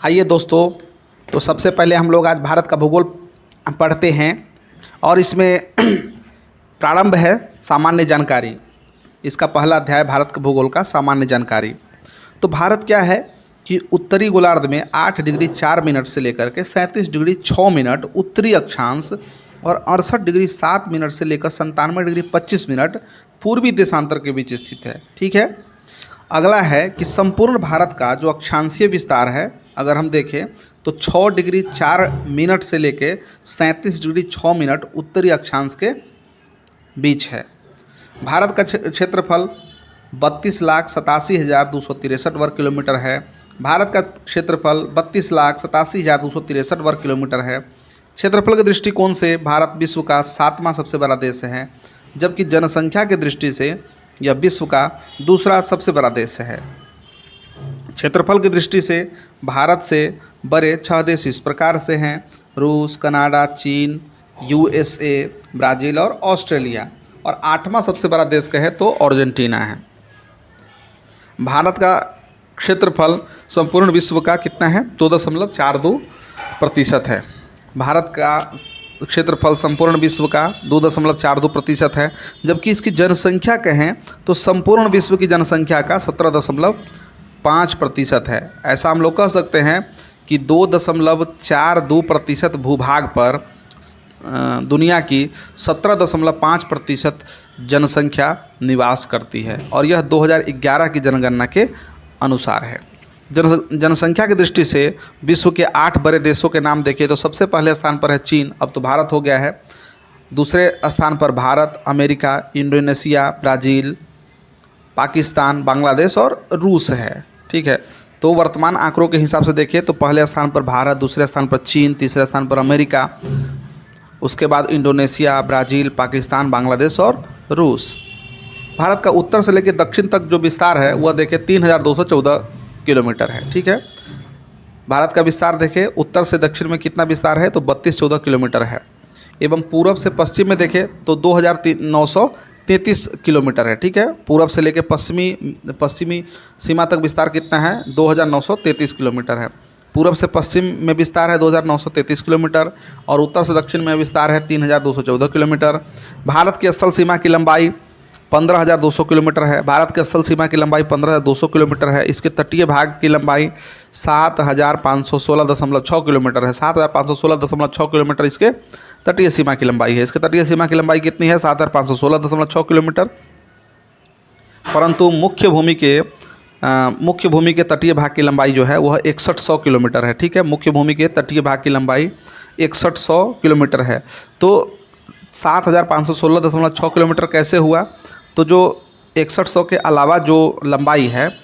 आइए दोस्तों, तो सबसे पहले हम लोग आज भारत का भूगोल पढ़ते हैं और इसमें प्रारंभ है सामान्य जानकारी। इसका पहला अध्याय भारत के भूगोल का सामान्य जानकारी। तो भारत क्या है कि उत्तरी गोलार्ध में 8 डिग्री 4 मिनट से लेकर के 37 डिग्री 6 मिनट उत्तरी अक्षांश और 68 डिग्री 7 मिनट से लेकर 97 डिग्री 25 मिनट पूर्वी देशांतर के बीच स्थित है। ठीक है। अगला है कि संपूर्ण भारत का जो अक्षांशीय विस्तार है, अगर हम देखें तो 6 डिग्री 4 मिनट से लेके 37 डिग्री 6 मिनट उत्तरी अक्षांश के बीच है। भारत का क्षेत्रफल 32,87,263 वर्ग किलोमीटर है। भारत का क्षेत्रफल 32,87,263 वर्ग किलोमीटर है। क्षेत्रफल के दृष्टिकोण से भारत विश्व का 7वां सबसे बड़ा देश है, जबकि जनसंख्या की दृष्टि से यह विश्व का दूसरा सबसे बड़ा देश है। क्षेत्रफल की दृष्टि से भारत से बड़े 6 देश इस प्रकार से हैं: रूस, कनाडा, चीन, यूएसए, ब्राज़ील और ऑस्ट्रेलिया। और 8वां सबसे बड़ा देश कहे तो अर्जेंटीना है। भारत का क्षेत्रफल संपूर्ण विश्व का कितना है? 2.42% है। भारत का क्षेत्रफल संपूर्ण विश्व का 2.42% है, जबकि इसकी जनसंख्या कहें तो संपूर्ण विश्व की जनसंख्या का 17.5% है। ऐसा हम लोग कह सकते हैं कि 2.42% भूभाग पर दुनिया की 17.5% जनसंख्या निवास करती है, और यह 2011 की जनगणना के अनुसार है। जनसंख्या की दृष्टि से विश्व के 8 बड़े देशों के नाम देखिए तो सबसे पहले स्थान पर है चीन, अब तो भारत हो गया है। दूसरे स्थान पर Bharat, America, Indonesia, Brazil, Pakistan, Bangladesh और रूस है। ठीक है। तो वर्तमान आंकड़ों के हिसाब से देखिए तो पहले स्थान पर भारत, दूसरे स्थान पर चीन, तीसरे स्थान पर अमेरिका, उसके बाद इंडोनेशिया, ब्राज़ील, पाकिस्तान, बांग्लादेश और रूस। भारत का उत्तर से लेकर दक्षिण तक जो विस्तार है वह देखिए 3,214 किलोमीटर है। ठीक है। भारत का विस्तार देखें, उत्तर से दक्षिण में कितना विस्तार है तो 3214 किलोमीटर है, एवं पूरब से पश्चिम में देखें तो 2,933 किलोमीटर है। ठीक है। पूरब से लेकर पश्चिमी सीमा तक विस्तार कितना है? 2,933 किलोमीटर है। पूरब से पश्चिम में विस्तार है 2,933 किलोमीटर और उत्तर से दक्षिण में विस्तार है 3,214 किलोमीटर। भारत की स्थल सीमा की लंबाई 15,200 किलोमीटर है। भारत की स्थल सीमा की लंबाई 15,200 किलोमीटर है। इसके तटीय भाग की लंबाई 7,516.6 किलोमीटर है। 7,516.6 किलोमीटर इसके तटीय सीमा की लंबाई है। इसके तटीय सीमा की लंबाई कितनी है? 7,516.6 किलोमीटर। परंतु मुख्य भूमि के तटीय भाग की लंबाई जो है वह 6100 किलोमीटर है। ठीक है। मुख्य भूमि के तटीय भाग की लंबाई 6100 किलोमीटर है। तो 7,516.6 किलोमीटर कैसे हुआ? तो जो 6100 के अलावा जो लंबाई है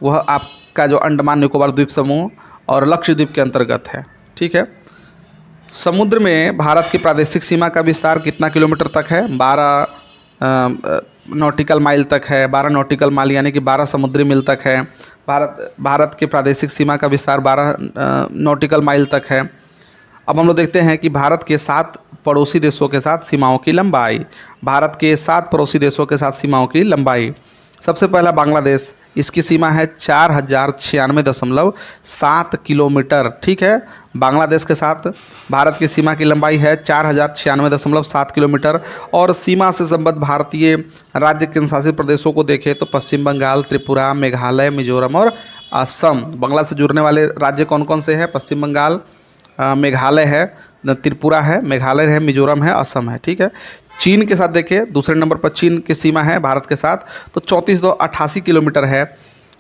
वह आपका जो अंडमान निकोबार द्वीप समूह और लक्षद्वीप के अंतर्गत है। ठीक है। समुद्र में भारत की प्रादेशिक सीमा का विस्तार कितना किलोमीटर तक है? 12 नॉटिकल माइल तक है। 12 नॉटिकल माइल यानी कि 12 समुद्री मील तक है। भारत की प्रादेशिक सीमा का विस्तार 12 नॉटिकल माइल तक है। अब हम लोग देखते हैं कि भारत के 7 पड़ोसी देशों के साथ सीमाओं की लंबाई। भारत के 7 पड़ोसी देशों के साथ सीमाओं की लंबाई। सबसे पहला बांग्लादेश, इसकी सीमा है 4,096.7 किलोमीटर। ठीक है। बांग्लादेश के साथ भारत की सीमा की लंबाई है 4,096.7 किलोमीटर। और सीमा से संबद्ध भारतीय राज्य केंद्र शासित प्रदेशों को देखें तो पश्चिम बंगाल, त्रिपुरा, मेघालय, मिजोरम और असम। बांग्ला से जुड़ने वाले राज्य कौन कौन से हैं? पश्चिम बंगाल, मेघालय है, त्रिपुरा है, मेघालय है, मिजोरम है, असम है। ठीक है। चीन के साथ देखें, दूसरे नंबर पर चीन की सीमा है भारत के साथ तो 3488 किलोमीटर है।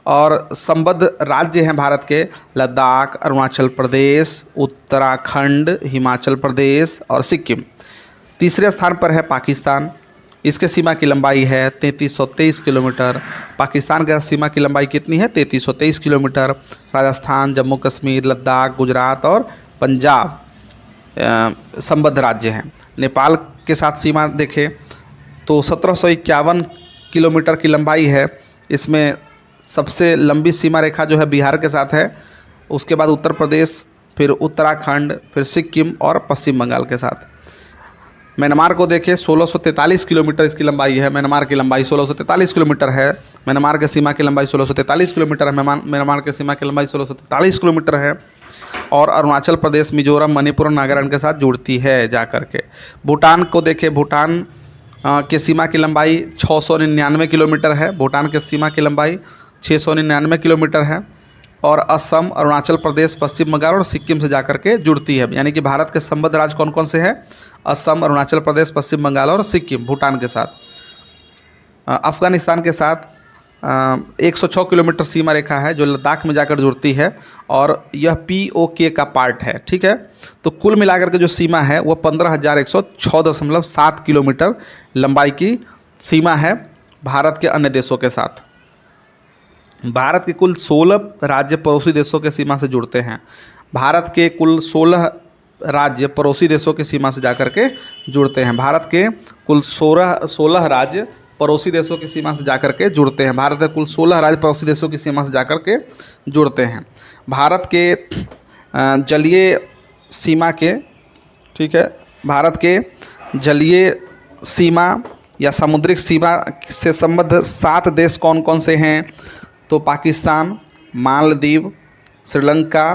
और संबद्ध राज्य हैं भारत के लद्दाख, अरुणाचल प्रदेश, उत्तराखंड, हिमाचल प्रदेश और सिक्किम। तीसरे स्थान पर है पाकिस्तान, इसके सीमा की लंबाई है 3323 किलोमीटर। पाकिस्तान की सीमा की लंबाई कितनी है? 3323 किलोमीटर। राजस्थान, जम्मू कश्मीर, लद्दाख, गुजरात और पंजाब संबद्ध राज्य हैं। नेपाल के साथ सीमा देखें तो 1751 किलोमीटर की लंबाई है। इसमें सबसे लंबी सीमा रेखा जो है बिहार के साथ है, उसके बाद उत्तर प्रदेश, फिर उत्तराखंड, फिर सिक्किम और पश्चिम बंगाल के साथ। म्यांमार को देखें 1643 किलोमीटर इसकी लंबाई है। म्यांमार की लंबाई 1643 किलोमीटर है। म्यांमार के सीमा की लंबाई 1643 किलोमीटर है। म्यांमार के सीमा की लंबाई 1643 किलोमीटर है। और अरुणाचल प्रदेश, मिजोरम, मणिपुर और नागालैंड के साथ जुड़ती है जा करके। भूटान को देखें, भूटान के सीमा की लंबाई 699 किलोमीटर है। भूटान के सीमा की लंबाई 699 किलोमीटर है। और असम, अरुणाचल प्रदेश, पश्चिम बंगाल और सिक्किम से जाकर के जुड़ती है। यानी कि भारत के संबद्ध राज्य कौन कौन से हैं? असम, अरुणाचल प्रदेश, पश्चिम बंगाल और सिक्किम, भूटान के साथ। अफ़गानिस्तान के साथ 106 किलोमीटर सीमा रेखा है जो लद्दाख में जाकर जुड़ती है और यह POK का पार्ट है। ठीक है, तो कुल मिलाकर के जो सीमा है वह 15,106.7 किलोमीटर लंबाई की सीमा है भारत के अन्य देशों के साथ। भारत के कुल 16 राज्य पड़ोसी देशों के सीमा से जुड़ते हैं। भारत के कुल 16 राज्य पड़ोसी देशों की सीमा से जाकर के जुड़ते हैं। भारत के कुल 16 राज्य पड़ोसी देशों की सीमा से जाकर के जुड़ते हैं। भारत के कुल 16 राज्य पड़ोसी देशों की सीमा से जाकर के जुड़ते हैं। भारत के जलीय सीमा के, ठीक है, भारत के जलीय सीमा या समुद्रिक सीमा से संबद्ध 7 देश कौन कौन से हैं? तो पाकिस्तान, मालदीव, श्रीलंका,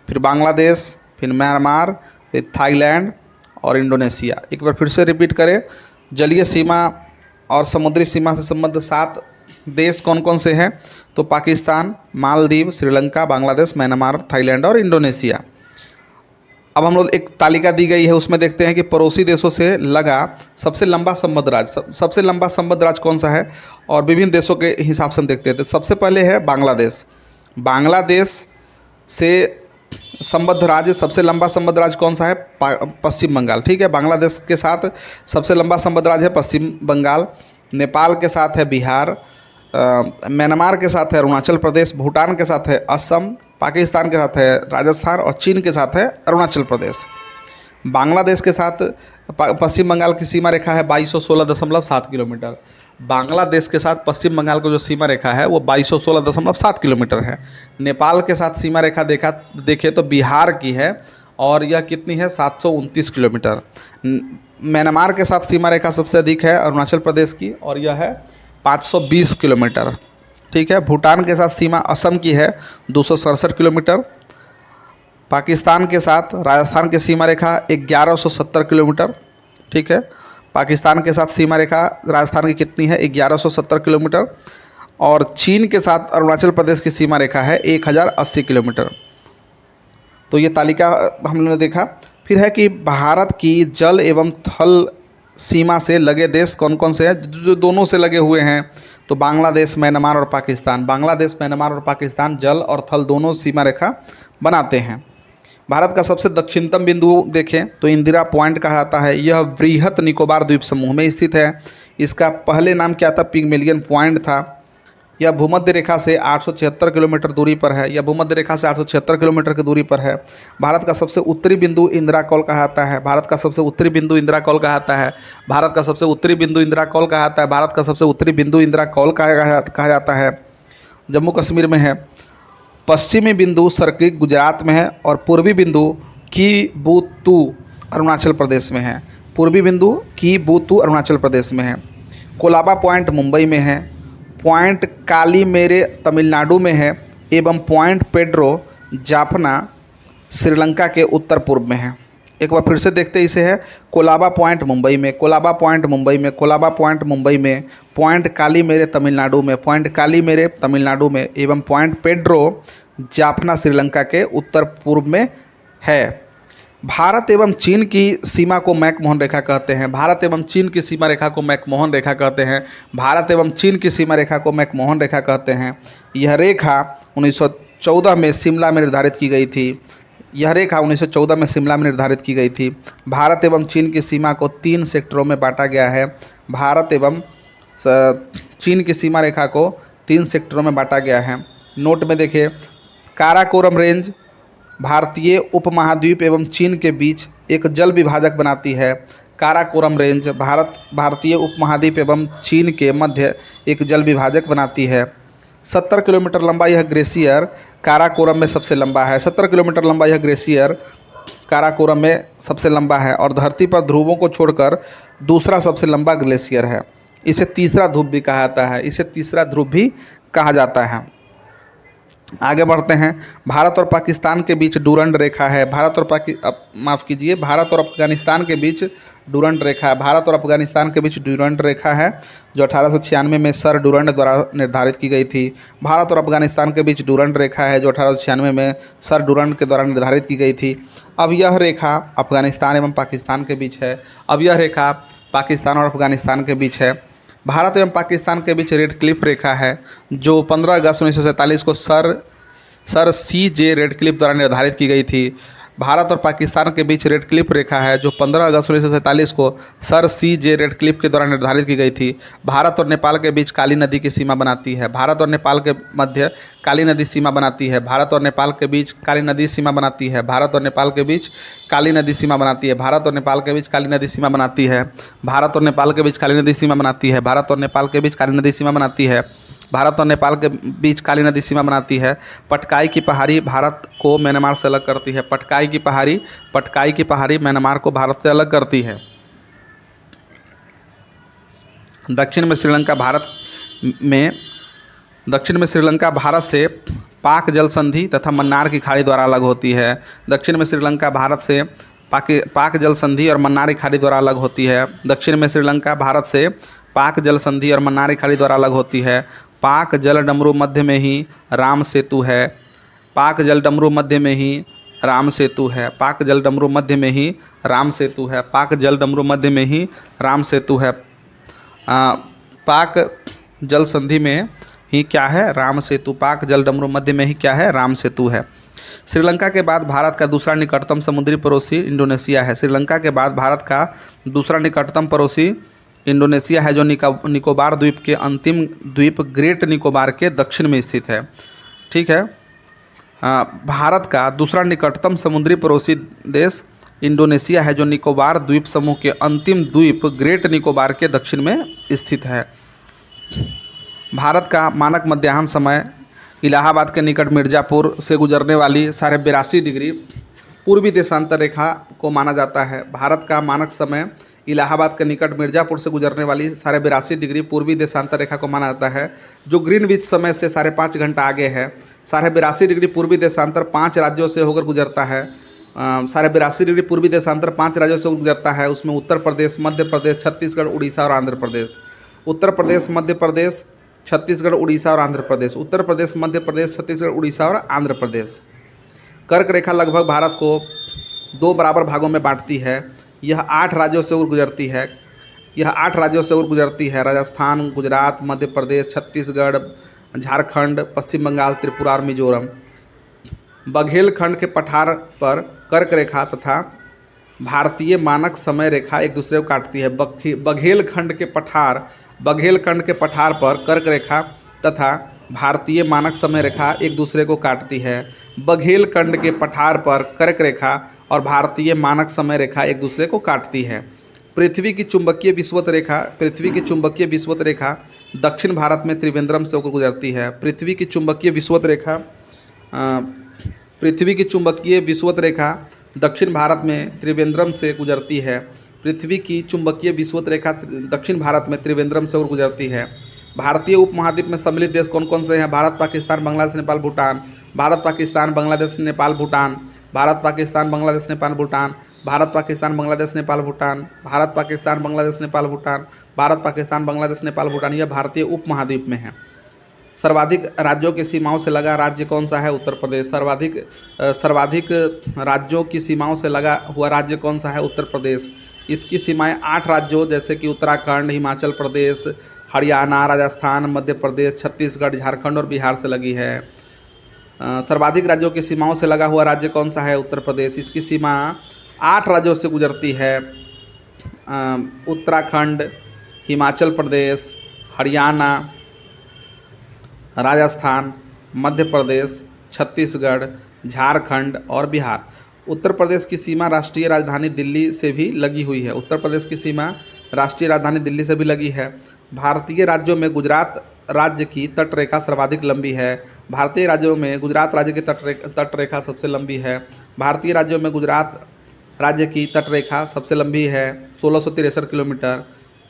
फिर बांग्लादेश, फिर म्यांमार, फिर थाईलैंड और इंडोनेशिया। एक बार फिर से रिपीट करें, जलीय सीमा और समुद्री सीमा से संबद्ध 7 देश कौन कौन से हैं? तो पाकिस्तान, मालदीव, श्रीलंका, बांग्लादेश, म्यांमार, थाईलैंड और इंडोनेशिया। अब हम लोग एक तालिका दी गई है, उसमें देखते हैं कि पड़ोसी देशों से लगा सबसे लंबा संबद्ध राज्य, सबसे लंबा संबद्ध राज्य कौन सा है और विभिन्न देशों के हिसाब से हम देखते हैं। तो सबसे पहले है बांग्लादेश। बांग्लादेश से संबद्ध राज्य, सबसे लंबा संबद्ध राज्य कौन सा है? पश्चिम बंगाल। ठीक है, बांग्लादेश के साथ सबसे लंबा संबद्ध राज्य है पश्चिम बंगाल। नेपाल के साथ है बिहार, म्यांमार के साथ है अरुणाचल प्रदेश, भूटान के साथ है असम, पाकिस्तान के साथ है राजस्थान और चीन के साथ है अरुणाचल प्रदेश। बांग्लादेश के साथ पश्चिम बंगाल की सीमा रेखा है 2216.7 किलोमीटर। बांग्लादेश के साथ पश्चिम बंगाल की जो सीमा रेखा है वो 2216.7 किलोमीटर है। नेपाल के साथ सीमा रेखा देखें तो बिहार की है और यह कितनी है? 729 किलोमीटर। म्यांमार के साथ सीमा रेखा सबसे अधिक है अरुणाचल प्रदेश की और यह है 520 किलोमीटर। ठीक है, भूटान के साथ सीमा असम की है 267 किलोमीटर। पाकिस्तान के साथ राजस्थान की सीमा रेखा 1170 किलोमीटर। ठीक है, पाकिस्तान के साथ सीमा रेखा राजस्थान की कितनी है? 1170 किलोमीटर। और चीन के साथ अरुणाचल प्रदेश की सीमा रेखा है 1080 किलोमीटर। तो ये तालिका हमने देखा। फिर है कि भारत की जल एवं थल सीमा से लगे देश कौन कौन से हैं? जो दोनों से लगे हुए हैं, तो बांग्लादेश, म्यांमार और पाकिस्तान। बांग्लादेश, म्यांमार और पाकिस्तान जल और थल दोनों सीमा रेखा बनाते हैं। भारत का सबसे दक्षिणतम बिंदु देखें तो इंदिरा पॉइंट कहा जाता है। यह वृहत निकोबार द्वीप समूह में स्थित है। इसका पहले नाम क्या था? पिग्मेलियन पॉइंट था। यह भूमध्य रेखा से 876 किलोमीटर दूरी पर है। यह भूमध्य रेखा से 876 किलोमीटर की दूरी पर है। भारत का सबसे उत्तरी बिंदु इंदिरा कौल कहा जाता है। भारत का सबसे उत्तरी बिंदु इंदिरा कौल कहा जाता है। भारत का सबसे उत्तरी बिंदु इंदिरा कौल कहा जाता है। भारत का सबसे उत्तरी बिंदु इंदिरा कौल कहा जाता है। जम्मू कश्मीर में है। पश्चिमी बिंदु सर्किट गुजरात में है और पूर्वी बिंदु कीबुतु अरुणाचल प्रदेश में है। पूर्वी बिंदु कीबुतु अरुणाचल प्रदेश में है। कोलाबा पॉइंट मुंबई में है। पॉइंट कालीमेरे तमिलनाडु में है एवं पॉइंट पेड्रो जाफना श्रीलंका के उत्तर पूर्व में है। एक बार फिर से देखते इसे है। कोलाबा पॉइंट मुंबई में, कोलाबा पॉइंट मुंबई में, कोलाबा पॉइंट मुंबई में, पॉइंट कालीमेरे तमिलनाडु में, पॉइंट कालीमेरे तमिलनाडु में एवं पॉइंट पेड्रो जाफना श्रीलंका के उत्तर पूर्व में है। भारत एवं चीन की सीमा को मैकमोहन रेखा कहते हैं। भारत एवं चीन की सीमा रेखा को मैकमोहन रेखा कहते हैं। भारत एवं चीन की सीमा रेखा को मैकमोहन रेखा कहते हैं। यह रेखा 1914 में शिमला में निर्धारित की गई थी। यह रेखा 1914 में शिमला में निर्धारित की गई थी। भारत एवं चीन की सीमा को 3 सेक्टरों में बांटा गया है। भारत एवं चीन की सीमा रेखा को 3 सेक्टरों में बांटा गया है। नोट में देखिए, काराकोरम रेंज भारतीय उपमहाद्वीप एवं चीन के बीच एक जल विभाजक बनाती है। काराकोरम रेंज भारतीय उपमहाद्वीप एवं चीन के मध्य एक जल विभाजक बनाती है। 70 किलोमीटर लंबा यह ग्लेशियर काराकोरम में सबसे लंबा है। 70 किलोमीटर लंबा यह ग्लेशियर काराकोरम में सबसे लंबा है और धरती पर ध्रुवों को छोड़कर दूसरा सबसे लंबा ग्लेशियर है। इसे तीसरा ध्रुव भी कहा जाता है, इसे तीसरा ध्रुव भी कहा जाता है। आगे बढ़ते हैं। भारत और पाकिस्तान के बीच डूरंड रेखा है। भारत और भारत और अफगानिस्तान के बीच डूरंड रेखा है। भारत और अफगानिस्तान के बीच डूरंड रेखा है जो 1896 में सर डूरंड द्वारा निर्धारित की गई थी। भारत और अफगानिस्तान के बीच डूरंड रेखा है जो 1896 में सर डूरंड के द्वारा निर्धारित की गई थी। अब यह रेखा अफगानिस्तान एवं पाकिस्तान के बीच है। अब यह रेखा पाकिस्तान और अफगानिस्तान के बीच है। भारत एवं पाकिस्तान के बीच रेड क्लिफ रेखा है जो 15 अगस्त 1947 को सर C.J. रेडक्लिफ द्वारा निर्धारित की गई थी। भारत और पाकिस्तान के बीच रेड क्लिफ रेखा है जो 15 अगस्त 1947 को सर C.J. रेडक्लिफ के द्वारा निर्धारित की गई थी। भारत और नेपाल के बीच काली नदी की सीमा बनाती है। भारत और नेपाल के मध्य काली नदी सीमा बनाती है। भारत और नेपाल के बीच काली नदी सीमा बनाती है। भारत और नेपाल के बीच काली नदी सीमा बनाती है। भारत और नेपाल के बीच काली नदी सीमा बनाती है। भारत और नेपाल के बीच काली नदी सीमा बनाती है। भारत और नेपाल के बीच काली नदी सीमा बनाती है। भारत और नेपाल के बीच काली नदी सीमा बनाती है। पटकाई की पहाड़ी भारत को म्यांमार से अलग करती है। पटकाई की पहाड़ी म्यांमार को भारत से अलग करती है। दक्षिण में श्रीलंका भारत से पाक जल संधि तथा मन्नार की खाड़ी द्वारा अलग होती है। दक्षिण में श्रीलंका भारत से पाक जल संधि और मन्नार की खाड़ी द्वारा अलग होती है। दक्षिण में श्रीलंका भारत से पाक जल संधि और मन्नार की खाड़ी द्वारा अलग होती है। पाक जल डमरू मध्य में ही राम सेतु है। पाक जल डमरू मध्य में ही राम सेतु है। पाक जल डमरू मध्य में ही राम सेतु है। पाक जल डमरू मध्य में ही राम सेतु है। पाक जल संधि में ही क्या है? राम सेतु। पाक जल डमरू मध्य में ही क्या है? राम सेतु है। श्रीलंका के बाद भारत का दूसरा निकटतम समुद्री पड़ोसी इंडोनेशिया है। श्रीलंका के बाद भारत का दूसरा निकटतम पड़ोसी इंडोनेशिया है जो निकोबार द्वीप के अंतिम द्वीप ग्रेट निकोबार के दक्षिण में स्थित है। ठीक है। भारत का दूसरा निकटतम समुद्री पड़ोसी देश इंडोनेशिया है जो निकोबार द्वीप समूह के अंतिम द्वीप ग्रेट निकोबार के दक्षिण में स्थित है। भारत का मानक मध्याह्न समय इलाहाबाद के निकट मिर्ज़ापुर से गुजरने वाली 82.5 डिग्री पूर्वी देशांतर रेखा को माना जाता है। भारत का मानक समय इलाहाबाद के निकट मिर्ज़ापुर से गुजरने वाली 82.5 डिग्री पूर्वी देशांतर रेखा को माना जाता है जो ग्रीनविच समय से 5.5 घंटा आगे है। 82.5 डिग्री पूर्वी देशांतर 5 राज्यों से होकर गुजरता है। 82.5 डिग्री पूर्वी देशांतर 5 राज्यों से गुजरता है। उसमें उत्तर प्रदेश, मध्य प्रदेश, छत्तीसगढ़, उड़ीसा और आंध्र प्रदेश। उत्तर प्रदेश, मध्य प्रदेश, छत्तीसगढ़, उड़ीसा और आंध्र प्रदेश। उत्तर प्रदेश, मध्य प्रदेश, छत्तीसगढ़, उड़ीसा और आंध्र प्रदेश। कर्क रेखा लगभग भारत को 2 बराबर भागों में बांटती है। यह 8 राज्यों से होकर गुजरती है। राजस्थान, गुजरात, मध्य प्रदेश, छत्तीसगढ़, झारखंड, पश्चिम बंगाल, त्रिपुरा और मिजोरम। बघेलखंड के पठार पर कर्क रेखा तथा भारतीय मानक समय रेखा एक दूसरे को काटती है। बघेलखंड के पठार पर कर्क रेखा तथा भारतीय मानक समय रेखा एक दूसरे को काटती है। बघेलखंड के पठार पर कर्क रेखा और भारतीय मानक समय रेखा एक दूसरे को काटती है। पृथ्वी की चुंबकीय विषुवत रेखा दक्षिण भारत में त्रिवेंद्रम से होकर गुजरती है। पृथ्वी की चुंबकीय विषुवत रेखा दक्षिण भारत में त्रिवेंद्रम से गुजरती है। पृथ्वी की चुंबकीय विषुवत रेखा दक्षिण भारत में त्रिवेंद्रम से होकर गुजरती है। भारतीय उपमहाद्वीप में सम्मिलित देश कौन कौन से हैं? भारत, पाकिस्तान, बांग्लादेश, नेपाल, भूटान। भारत, पाकिस्तान, बांग्लादेश, नेपाल, भूटान। भारत, पाकिस्तान, बांग्लादेश, नेपाल, भूटान। भारत, पाकिस्तान, बांग्लादेश, नेपाल, भूटान। भारत, पाकिस्तान, बांग्लादेश, नेपाल, भूटान। भारत, पाकिस्तान, बांग्लादेश, नेपाल, भूटान। यह भारतीय उपमहाद्वीप में है। सर्वाधिक राज्यों की सीमाओं से लगा राज्य कौन सा है? उत्तर प्रदेश। सर्वाधिक राज्यों की सीमाओं से लगा हुआ राज्य कौन सा है? उत्तर प्रदेश। इसकी सीमाएं 8 राज्यों जैसे कि उत्तराखंड, हिमाचल प्रदेश, हरियाणा, राजस्थान, मध्य प्रदेश, छत्तीसगढ़, झारखंड और बिहार से लगी है। सर्वाधिक राज्यों की सीमाओं से लगा हुआ राज्य कौन सा है? उत्तर प्रदेश। इसकी सीमा 8 राज्यों से गुजरती है। उत्तराखंड, हिमाचल प्रदेश, हरियाणा, राजस्थान, मध्य प्रदेश, छत्तीसगढ़, झारखंड और बिहार। उत्तर प्रदेश की सीमा राष्ट्रीय राजधानी दिल्ली से भी लगी हुई है। उत्तर प्रदेश की सीमा राष्ट्रीय राजधानी दिल्ली से भी लगी है। भारतीय राज्यों में गुजरात राज्य की तटरेखा सर्वाधिक लंबी है। भारतीय राज्यों में गुजरात राज्य की तटरेखा सबसे लंबी है। भारतीय राज्यों में गुजरात राज्य की तटरेखा सबसे लंबी है 1663 किलोमीटर।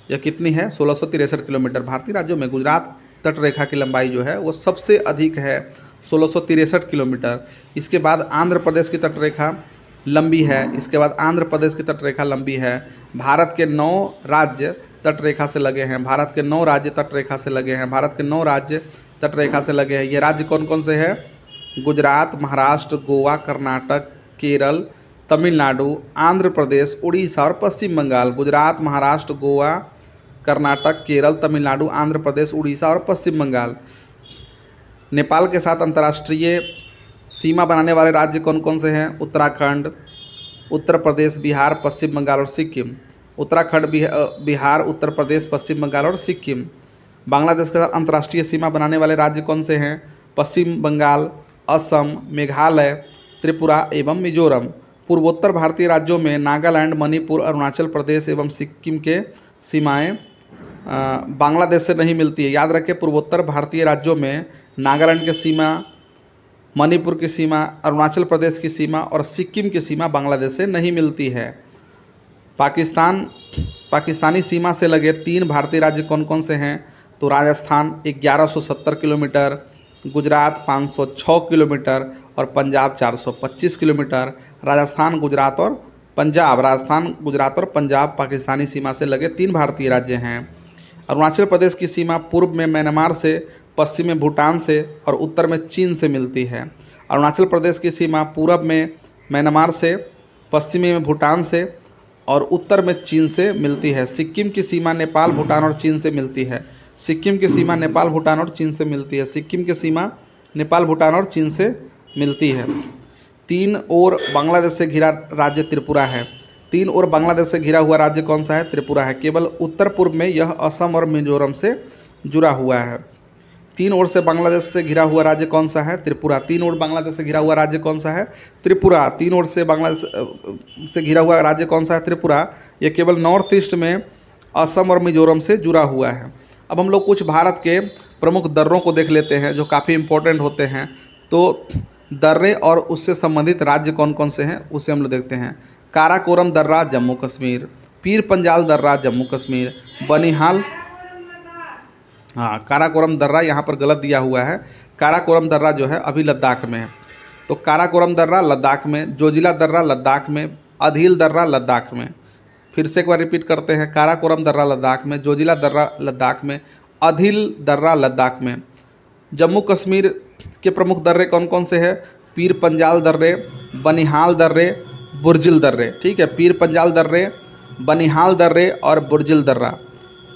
यह कितनी है? 1663 किलोमीटर। भारतीय राज्यों में गुजरात तटरेखा की लंबाई जो है वो सबसे अधिक है 1663 किलोमीटर। इसके बाद आंध्र प्रदेश की तटरेखा लंबी है। इसके बाद आंध्र प्रदेश की तटरेखा लंबी है। भारत के 9 राज्य तटरेखा से लगे हैं। भारत के 9 राज्य तटरेखा से लगे हैं। भारत के 9 राज्य तटरेखा से लगे हैं। ये राज्य कौन कौन से हैं? गुजरात, महाराष्ट्र, गोवा, कर्नाटक, केरल, तमिलनाडु, आंध्र प्रदेश, उड़ीसा और पश्चिम बंगाल। गुजरात, महाराष्ट्र, गोवा, कर्नाटक, केरल, तमिलनाडु, आंध्र प्रदेश, उड़ीसा और पश्चिम बंगाल। नेपाल के साथ अंतर्राष्ट्रीय सीमा बनाने वाले राज्य कौन कौन से हैं? उत्तराखंड, उत्तर प्रदेश, बिहार, पश्चिम बंगाल और सिक्किम। उत्तराखंड, बिहार, उत्तर प्रदेश, पश्चिम बंगाल और सिक्किम। बांग्लादेश के साथ अंतर्राष्ट्रीय सीमा बनाने वाले राज्य कौन से हैं? पश्चिम बंगाल, असम, मेघालय, त्रिपुरा एवं मिजोरम। पूर्वोत्तर भारतीय राज्यों में नागालैंड, मणिपुर, अरुणाचल प्रदेश एवं सिक्किम के सीमाएं बांग्लादेश से नहीं मिलती है। याद रखें, पूर्वोत्तर भारतीय राज्यों में नागालैंड की सीमा, मणिपुर की सीमा, अरुणाचल प्रदेश की सीमा और सिक्किम की सीमा बांग्लादेश से नहीं मिलती है। पाकिस्तानी सीमा से लगे 3 भारतीय राज्य कौन कौन से हैं? तो राजस्थान 1170 किलोमीटर, गुजरात 506 किलोमीटर और पंजाब 425 किलोमीटर। राजस्थान, गुजरात और पंजाब पाकिस्तानी सीमा से लगे 3 भारतीय राज्य हैं। अरुणाचल प्रदेश की सीमा पूर्व में म्यांमार से, पश्चिम में भूटान से और उत्तर में चीन से मिलती है। अरुणाचल प्रदेश की सीमा पूरब में म्यांमार से, पश्चिमी में भूटान से और उत्तर में चीन से मिलती है। सिक्किम की सीमा नेपाल, भूटान और चीन से मिलती है। सिक्किम की सीमा नेपाल, भूटान और चीन से मिलती है। सिक्किम की सीमा नेपाल, भूटान और चीन से मिलती है। 3 ओर बांग्लादेश से घिरा राज्य त्रिपुरा है। 3 ओर बांग्लादेश से घिरा हुआ राज्य कौन सा है? त्रिपुरा है। केवल उत्तर पूर्व में यह असम और मिजोरम से जुड़ा हुआ है। 3 ओर से बांग्लादेश से घिरा हुआ राज्य कौन सा है? त्रिपुरा। 3 ओर बांग्लादेश से घिरा हुआ राज्य कौन सा है? त्रिपुरा। 3 ओर से बांग्लादेश से घिरा हुआ राज्य कौन सा है? त्रिपुरा। यह केवल नॉर्थ ईस्ट में असम और मिजोरम से जुड़ा हुआ है। अब हम लोग कुछ भारत के प्रमुख दर्रों को देख लेते हैं जो काफ़ी इंपॉर्टेंट होते हैं। तो दर्रे और उससे संबंधित राज्य कौन कौन से हैं उसे हम लोग देखते हैं। काराकोरम दर्रा, जम्मू कश्मीर। पीर पंजाल दर्रा, जम्मू कश्मीर। बनिहाल, काराकोरम दर्रा यहाँ पर गलत दिया हुआ है। काराकोरम दर्रा जो है अभी लद्दाख में है। तो काराकोरम दर्रा लद्दाख में, जोजिला दर्रा लद्दाख में, अधील दर्रा लद्दाख में। फिर से एक बार रिपीट करते हैं, काराकोरम दर्रा लद्दाख में, जोजिला दर्रा लद्दाख में, अधील दर्रा लद्दाख में। जम्मू कश्मीर के प्रमुख दर्रे कौन कौन से हैं? पीर पंजाल दर्रे, बनिहाल दर्रे, बुर्जिल दर्रे। ठीक है, पीर पंजाल दर्रे, बनिहाल दर्रे और बुर्जिल दर्रा।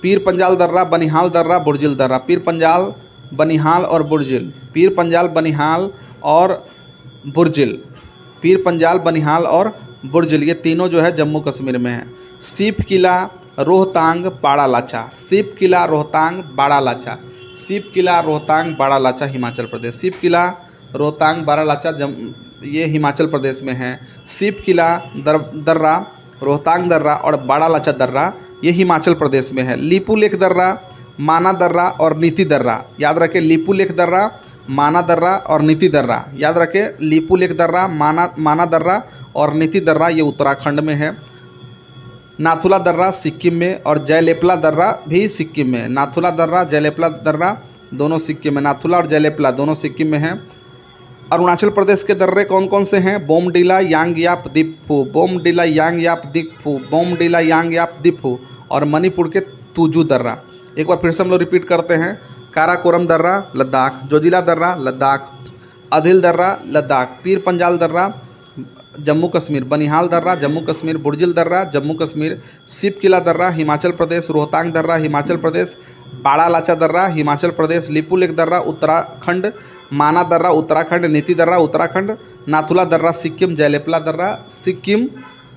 पीर पंजाल दर्रा, बनिहाल दर्रा, बुर्जिल दर्रा। पीर पंजाल, बनिहाल और बुर्जिल। पीर पंजाल, बनिहाल और बुर्जिल। पीर पंजाल, बनिहाल और बुर्जिल, ये तीनों जो है जम्मू कश्मीर में है। सीप किला, रोहतांग, बाड़ा लाचा। सीप किला, रोहतांग, बाड़ा लाचा। सीप किला, रोहतांग, बाड़ा लाचा हिमाचल प्रदेश। सीप किला, रोहतांग, बाड़ा लाचा ये हिमाचल प्रदेश में है। सीप किला दर्रा, रोहतांग दर्रा और बाड़ा लाचा दर्रा ये हिमाचल प्रदेश में है। लीपुलेख दर्रा, माना दर्रा और नीति दर्रा। याद रखें, लीपुलेख दर्रा, माना दर्रा और नीति दर्रा। याद रखें, लीपुलेख दर्रा, माना दर्रा और नीति दर्रा ये उत्तराखंड में है। नाथुला दर्रा सिक्किम में और जयलेपला दर्रा भी सिक्किम में। नाथुला दर्रा, जयलेपला दर्रा दोनों सिक्किम में। नाथुला और जयलेपला दोनों सिक्किम में हैं। अरुणाचल प्रदेश के दर्रे कौन कौन से हैं? बोमडिला, यांगयाप, दिपफू। बोमडिला, यांगयाप, दिपफू। बोमडिला, यांगयाप, दिपफू और मणिपुर के तुजू दर्रा। एक बार फिर से हम लोग रिपीट करते हैं। काराकोरम दर्रा लद्दाख, जोजिला दर्रा लद्दाख, अधील दर्रा लद्दाख, पीर पंजाल दर्रा जम्मू कश्मीर, बनिहाल दर्रा जम्मू कश्मीर, बुर्जिल दर्रा जम्मू कश्मीर, सीप किला दर्रा हिमाचल प्रदेश, रोहतांग दर्रा हिमाचल प्रदेश, बाड़ा लाचा दर्रा हिमाचल प्रदेश, लिपुलेख दर्रा उत्तराखंड, माना दर्रा उत्तराखंड, नीति दर्रा उत्तराखंड, नाथुला दर्रा सिक्किम, जयलेपला दर्रा सिक्किम,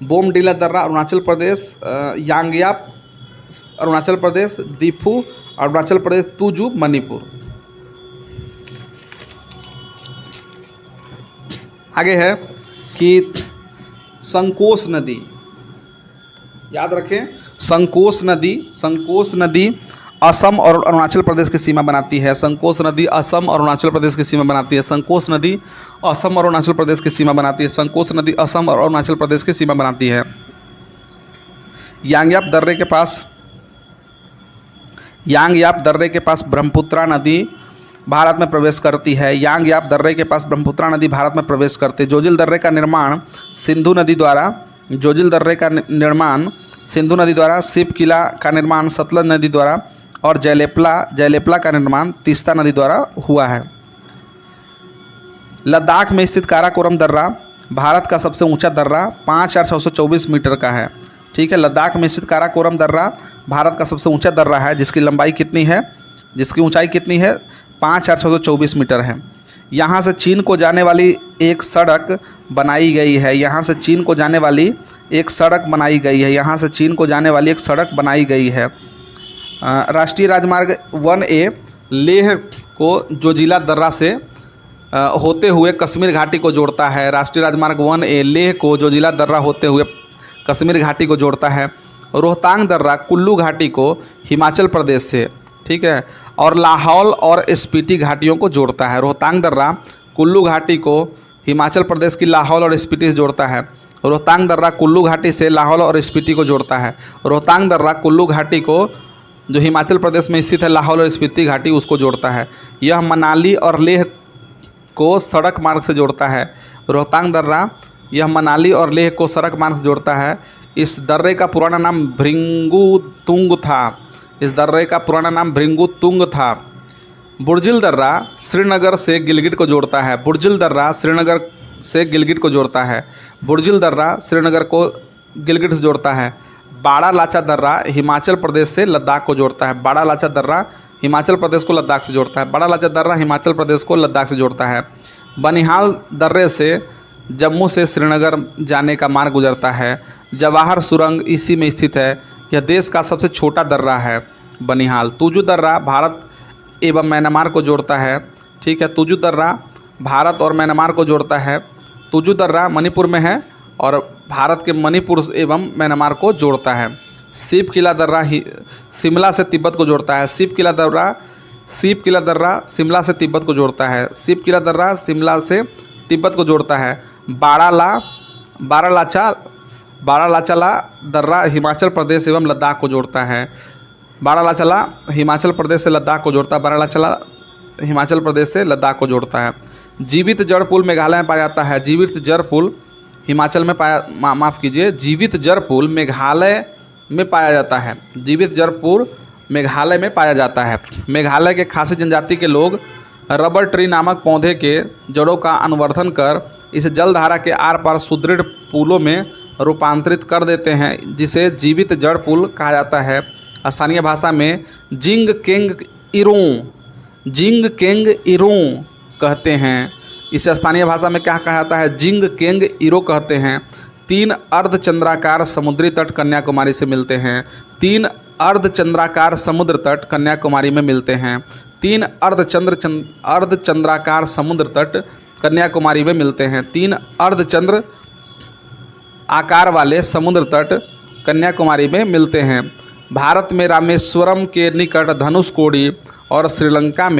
बोमडिला दर्रा अरुणाचल प्रदेश, यांगयाप अरुणाचल प्रदेश, दीफू अरुणाचल प्रदेश, तुजू मणिपुर। आगे है कि संकोश नदी, याद रखें संकोश नदी असम और अरुणाचल प्रदेश की सीमा बनाती है। संकोच नदी असम और अरुणाचल प्रदेश की सीमा बनाती है। संकोच नदी असम और अरुणाचल प्रदेश की सीमा बनाती है। संकोच नदी असम और अरुणाचल प्रदेश की सीमा बनाती है। यांगयाप दर्रे के पास ब्रह्मपुत्रा नदी भारत में प्रवेश करती है। यांगयाप दर्रे के पास ब्रह्मपुत्रा नदी भारत में प्रवेश करती है। जोजिल दर्रे का निर्माण सिंधु नदी द्वारा, सिप किला का निर्माण सतलज नदी द्वारा और जयलेपला का निर्माण तीस्ता नदी द्वारा हुआ है। लद्दाख में स्थित काराकोरम दर्रा भारत का सबसे ऊंचा दर्रा 5624 मीटर का है। ठीक है, लद्दाख में स्थित काराकोरम दर्रा भारत का सबसे ऊंचा दर्रा है, जिसकी ऊंचाई कितनी है 5624 मीटर है। यहाँ से चीन को जाने वाली एक सड़क बनाई गई है। राष्ट्रीय राजमार्ग 1A लेह को जोजिला दर्रा से होते हुए कश्मीर घाटी को जोड़ता है। राष्ट्रीय राजमार्ग 1A लेह को जोजिला दर्रा होते हुए कश्मीर घाटी को जोड़ता है। रोहतांग दर्रा कुल्लू घाटी को हिमाचल प्रदेश से, ठीक है, और लाहौल और स्पीति घाटियों को जोड़ता है। रोहतांग दर्रा कुल्लू घाटी को हिमाचल प्रदेश की लाहौल और स्पीति से जोड़ता है। रोहतांग दर्रा कुल्लू घाटी से लाहौल और स्पीति को जोड़ता है। रोहतांग दर्रा कुल्लू घाटी को, जो हिमाचल प्रदेश में स्थित है, लाहौल और स्पीति घाटी, उसको जोड़ता है। यह मनाली और लेह को सड़क मार्ग से जोड़ता है। रोहतांग दर्रा यह मनाली और लेह को सड़क मार्ग से जोड़ता है। इस दर्रे का पुराना नाम भृंगुतुंग था। बुर्जिल दर्रा श्रीनगर से गिलगित को जोड़ता है। बुर्जिल दर्रा श्रीनगर को गिलगित से जोड़ता है। बाड़ा लाचा दर्रा हिमाचल प्रदेश से लद्दाख को जोड़ता है। बाड़ा लाचा दर्रा हिमाचल प्रदेश को लद्दाख से जोड़ता है। बनिहाल दर्रे से जम्मू से श्रीनगर जाने का मार्ग गुजरता है। जवाहर सुरंग इसी में स्थित है। यह देश का सबसे छोटा दर्रा है बनिहाल। तुजू दर्रा भारत एवं म्यांमार को जोड़ता है। ठीक है, तुजू दर्रा भारत और म्यांमार को जोड़ता है। तुजू दर्रा मणिपुर में है और भारत के मणिपुर एवं म्यांमार को जोड़ता है। सिप किला दर्रा शिमला से तिब्बत को जोड़ता है। सिप किला दर्रा शिमला से तिब्बत को जोड़ता है। बारालाचाला दर्रा हिमाचल प्रदेश एवं लद्दाख को जोड़ता है। बारालाचाला हिमाचल प्रदेश से लद्दाख को जोड़ता है। जीवित जड़ पुल मेघालय में पाया जाता है। जीवित जड़ पुल मेघालय में पाया जाता है। मेघालय के खासी जनजाति के लोग रबर ट्री नामक पौधे के जड़ों का अनुवर्धन कर इसे जलधारा के आर पार सुदृढ़ पुलों में रूपांतरित कर देते हैं, जिसे जीवित जड़ पुल कहा जाता है। स्थानीय भाषा में जिंग केंग इरों कहते हैं। इसे स्थानीय भाषा में क्या कहा जाता है? जिंग केंग इरो कहते हैं। 3 अर्धचंद्राकार समुद्री तट कन्याकुमारी से मिलते हैं। 3 अर्धचंद्राकार समुद्र तट कन्याकुमारी में मिलते हैं। 3 अर्धचंद्राकार समुद्र तट कन्याकुमारी में मिलते हैं। 3 अर्धचंद्र आकार वाले समुद्र तट कन्याकुमारी में मिलते हैं। भारत में रामेश्वरम के निकट धनुषकोडी और श्रीलंका में